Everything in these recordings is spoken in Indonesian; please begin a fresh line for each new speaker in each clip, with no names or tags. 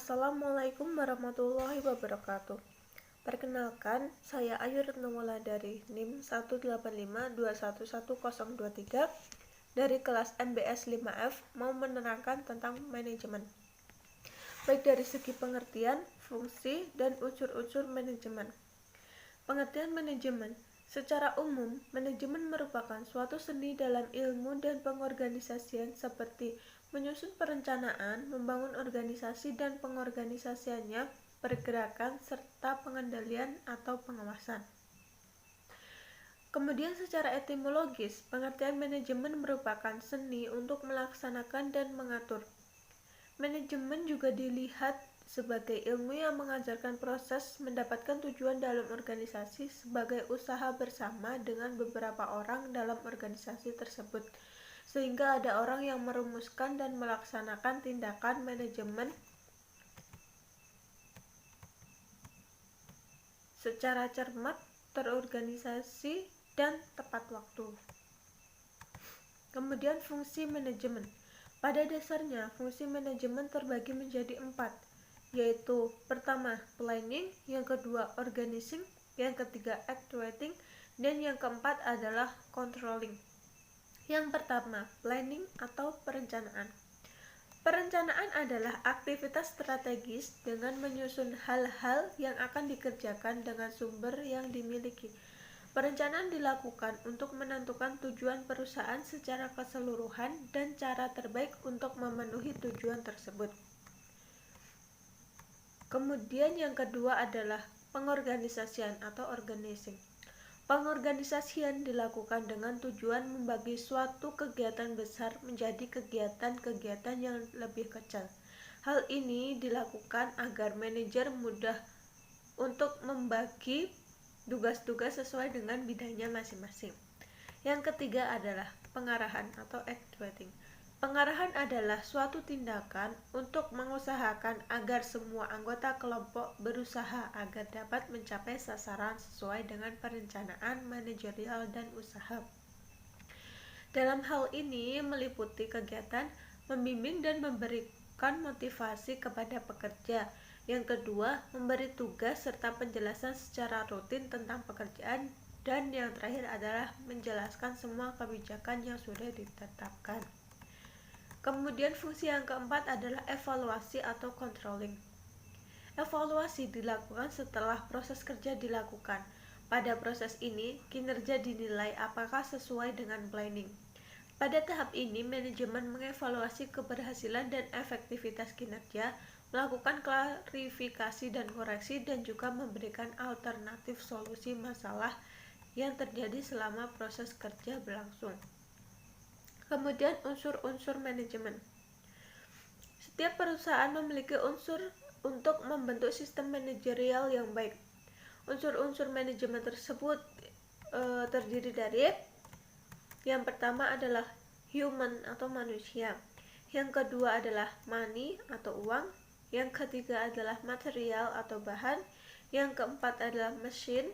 Assalamualaikum warahmatullahi wabarakatuh. Perkenalkan, saya Ayu Retnowala dari NIM 185211023 dari kelas MBS 5F mau menerangkan tentang manajemen. Baik dari segi pengertian, fungsi, dan unsur-unsur manajemen. Pengertian manajemen. Secara umum, manajemen merupakan suatu seni dalam ilmu dan pengorganisasian seperti menyusun perencanaan, membangun organisasi dan pengorganisasiannya, pergerakan, serta pengendalian atau pengawasan. Kemudian secara etimologis, pengertian manajemen merupakan seni untuk melaksanakan dan mengatur. Manajemen juga dilihat sebagai ilmu yang mengajarkan proses mendapatkan tujuan dalam organisasi sebagai usaha bersama dengan beberapa orang dalam organisasi tersebut, sehingga ada orang yang merumuskan dan melaksanakan tindakan manajemen secara cermat, terorganisasi, dan tepat waktu. Kemudian fungsi manajemen. Pada dasarnya, fungsi manajemen terbagi menjadi 4, yaitu pertama, planning, yang kedua, organizing, yang ketiga, actuating, dan yang keempat adalah controlling. Yang pertama, planning atau perencanaan. Perencanaan adalah aktivitas strategis dengan menyusun hal-hal yang akan dikerjakan dengan sumber yang dimiliki. Perencanaan dilakukan untuk menentukan tujuan perusahaan secara keseluruhan dan cara terbaik untuk memenuhi tujuan tersebut. Kemudian yang kedua adalah pengorganisasian atau organizing. Pengorganisasian dilakukan dengan tujuan membagi suatu kegiatan besar menjadi kegiatan-kegiatan yang lebih kecil. Hal ini dilakukan agar manajer mudah untuk membagi tugas-tugas sesuai dengan bidangnya masing-masing. Yang ketiga adalah pengarahan atau actuating. Pengarahan adalah suatu tindakan untuk mengusahakan agar semua anggota kelompok berusaha agar dapat mencapai sasaran sesuai dengan perencanaan manajerial dan usaha. Dalam hal ini meliputi kegiatan membimbing dan memberikan motivasi kepada pekerja. Yang kedua, memberi tugas serta penjelasan secara rutin tentang pekerjaan, dan yang terakhir adalah menjelaskan semua kebijakan yang sudah ditetapkan. Kemudian fungsi yang keempat adalah evaluasi atau controlling. Evaluasi dilakukan setelah proses kerja dilakukan. Pada proses ini, kinerja dinilai apakah sesuai dengan planning. Pada tahap ini, manajemen mengevaluasi keberhasilan dan efektivitas kinerja, melakukan klarifikasi dan koreksi, dan juga memberikan alternatif solusi masalah yang terjadi selama proses kerja berlangsung. Kemudian unsur-unsur manajemen. Setiap perusahaan memiliki unsur untuk membentuk sistem manajerial yang baik. Unsur-unsur manajemen tersebut terdiri dari yang pertama adalah human atau manusia, yang kedua adalah money atau uang, yang ketiga adalah material atau bahan, yang keempat adalah mesin,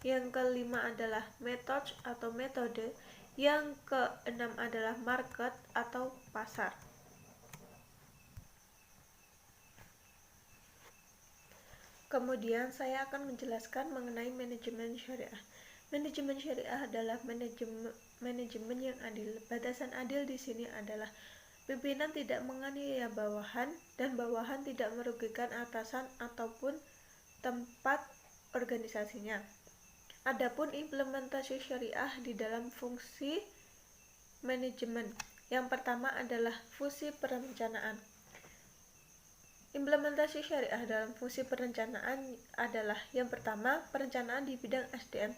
yang kelima adalah method atau metode, yang keenam adalah market atau pasar. Kemudian saya akan menjelaskan mengenai manajemen syariah. Manajemen syariah adalah manajemen yang adil. Batasan adil di sini adalah pimpinan tidak menganiaya bawahan dan bawahan tidak merugikan atasan ataupun tempat organisasinya. Adapun implementasi syariah di dalam fungsi manajemen. Yang pertama adalah fungsi perencanaan. Implementasi syariah dalam fungsi perencanaan adalah yang pertama, perencanaan di bidang SDM.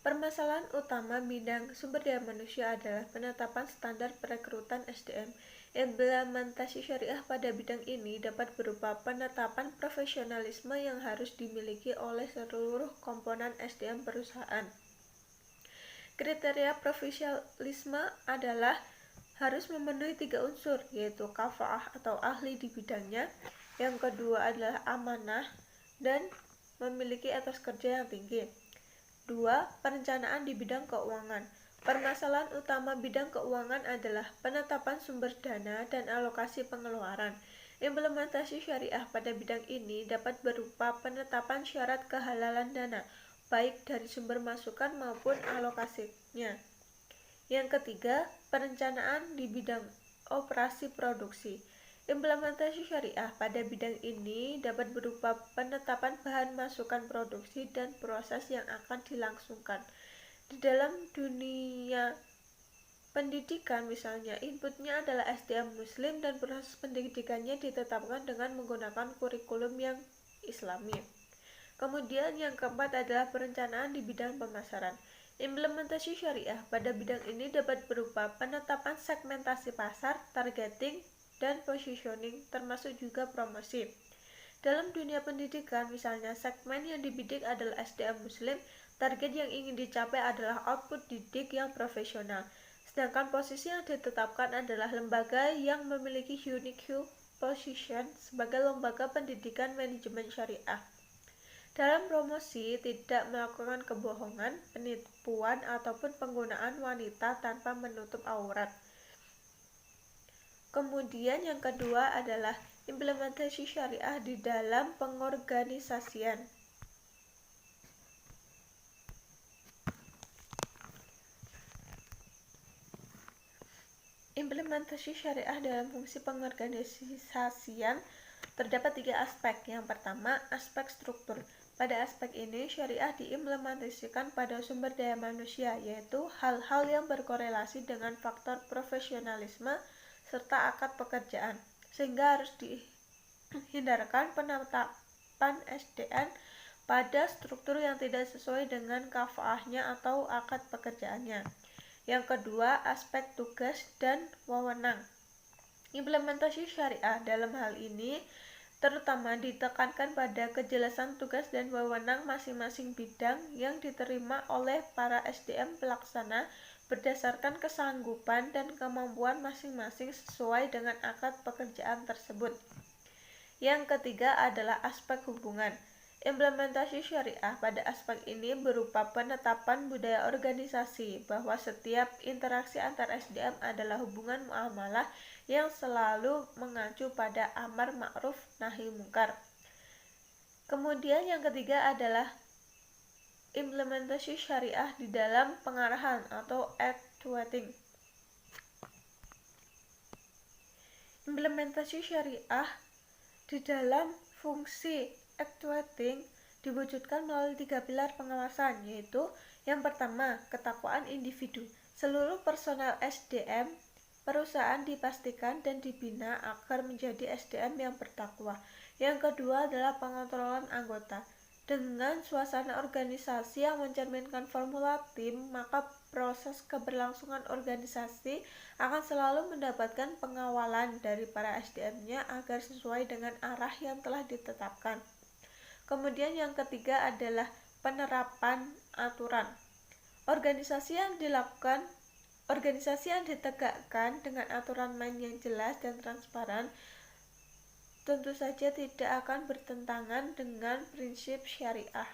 Permasalahan utama bidang sumber daya manusia adalah penetapan standar perekrutan SDM. Implementasi syariah pada bidang ini dapat berupa penetapan profesionalisme yang harus dimiliki oleh seluruh komponen SDM perusahaan. Kriteria profesionalisme adalah harus memenuhi 3 unsur, yaitu kafaah atau ahli di bidangnya, yang kedua adalah amanah dan memiliki etos kerja yang tinggi. 2. Perencanaan di bidang keuangan. Permasalahan utama bidang keuangan adalah penetapan sumber dana dan alokasi pengeluaran. Implementasi syariah pada bidang ini dapat berupa penetapan syarat kehalalan dana, baik dari sumber masukan maupun alokasinya. Yang ketiga, perencanaan di bidang operasi produksi. Implementasi syariah pada bidang ini dapat berupa penetapan bahan masukan produksi dan proses yang akan dilangsungkan. Di dalam dunia pendidikan misalnya, inputnya adalah SDM Muslim dan proses pendidikannya ditetapkan dengan menggunakan kurikulum yang Islami. Kemudian yang keempat adalah perencanaan di bidang pemasaran. Implementasi syariah pada bidang ini dapat berupa penetapan segmentasi pasar, targeting, dan positioning, termasuk juga promosi. Dalam dunia pendidikan, misalnya segmen yang dibidik adalah SDM Muslim, target yang ingin dicapai adalah output didik yang profesional. Sedangkan posisi yang ditetapkan adalah lembaga yang memiliki unique position sebagai lembaga pendidikan manajemen syariah. Dalam promosi, tidak melakukan kebohongan, penipuan, ataupun penggunaan wanita tanpa menutup aurat. Kemudian yang kedua adalah implementasi syariah di dalam pengorganisasian. Implementasi syariah dalam fungsi pengorganisasian terdapat 3 aspek. Yang pertama, aspek struktur. Pada aspek ini, syariah diimplementasikan pada sumber daya manusia, yaitu hal-hal yang berkorelasi dengan faktor profesionalisme serta akad pekerjaan, sehingga harus dihindarkan penetapan SDN pada struktur yang tidak sesuai dengan kafaahnya atau akad pekerjaannya. Yang kedua, aspek tugas dan wewenang. Implementasi syariah dalam hal ini terutama ditekankan pada kejelasan tugas dan wewenang masing-masing bidang yang diterima oleh para SDM pelaksana berdasarkan kesanggupan dan kemampuan masing-masing sesuai dengan akad pekerjaan tersebut. Yang ketiga adalah aspek hubungan. Implementasi syariah pada aspek ini berupa penetapan budaya organisasi bahwa setiap interaksi antar SDM adalah hubungan muamalah yang selalu mengacu pada amar ma'ruf nahi mungkar. Kemudian yang ketiga adalah implementasi syariah di dalam pengarahan atau actuating. Implementasi syariah di dalam fungsi actuating diwujudkan melalui 3 pilar pengawasan, yaitu yang pertama, ketakwaan individu. Seluruh personel SDM perusahaan dipastikan dan dibina agar menjadi SDM yang bertakwa. Yang kedua adalah pengontrolan anggota. Dengan suasana organisasi yang mencerminkan formula tim, maka proses keberlangsungan organisasi akan selalu mendapatkan pengawalan dari para SDM-nya agar sesuai dengan arah yang telah ditetapkan. Kemudian yang ketiga adalah penerapan aturan. Organisasi yang ditegakkan dengan aturan main yang jelas dan transparan tentu saja tidak akan bertentangan dengan prinsip syariah.